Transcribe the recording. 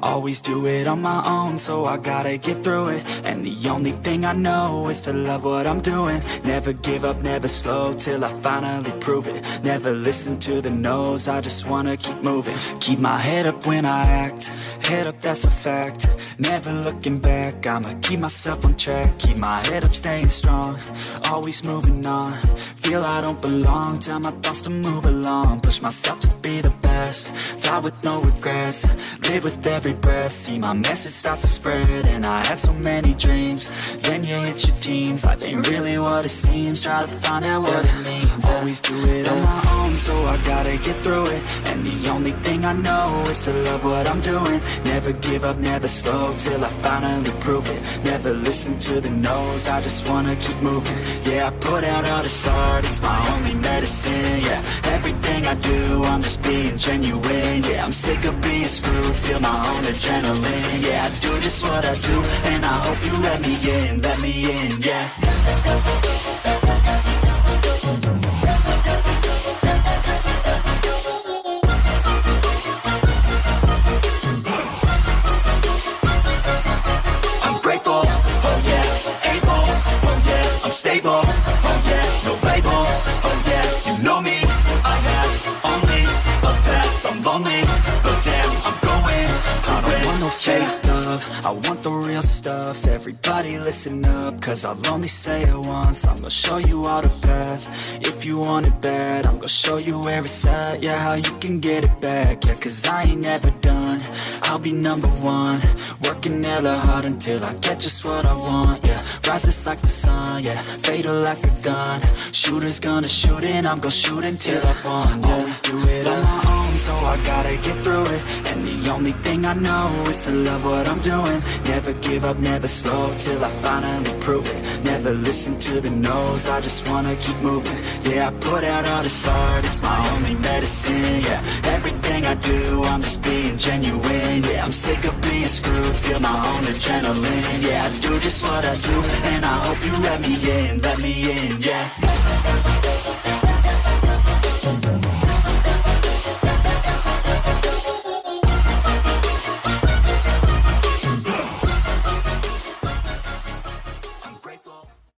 Always do it on my own, so I gotta get through it. And the only thing I know is to love what I'm doing. Never give up, never slow, till I finally prove it. Never listen to the no's, I just wanna keep moving. Keep my head up when I act, head up, that's a fact. Never looking back, I'ma keep myself on track. Keep my head up, staying strong, always moving on. Feel I don't belong, tell my thoughts to move along. Push myself to be the best, die with no regrets. Live with every breath, see my message start to spread. And I had so many dreams, then you hit your teens. Life ain't really what it seems, try to find out what it means. Always do it on my own, so I gotta get through it. And the only thing I know is to love what I'm doing. Never give up, never slow, till I finally prove it. Never listen to the no's, I just wanna keep moving. Yeah, I put out all this art, it's my only medicine. Yeah, everything I do, I'm just being genuine. Yeah, I'm sick of being screwed, feel my own adrenaline. Yeah, I do just what I do, and I hope you let me in, yeah. I'm grateful, oh yeah, able, oh yeah, I'm stable, oh yeah, no label, oh yeah, you know me, I have only a path, I'm lonely, but damn, I'm going to I don't want no fake love, I want the real stuff. Everybody listen up, cause I'll only say it once. I'm gonna show you all the path, if you want it bad. I'm gonna show you where it's at, yeah, how you can get it back. Yeah, cause I ain't never done, I'll be number one. Working hella hard until I get just what I want, yeah. Rises like the sun, yeah, fatal like a gun. Shooter's gonna shoot and I'm gonna shoot until I won, yeah. Always do it on my own, so I gotta get through it. And the only thing I know is to love what I'm doing. Never give up, never slow, till I finally prove it. Never listen to the no's, I just wanna keep moving. Yeah, I put out all this art, it's my only medicine. Yeah, everything I do, I'm just being genuine. Yeah, I'm sick of being screwed, feel my own adrenaline. Yeah, I do just what I do, and I hope you let me in, yeah.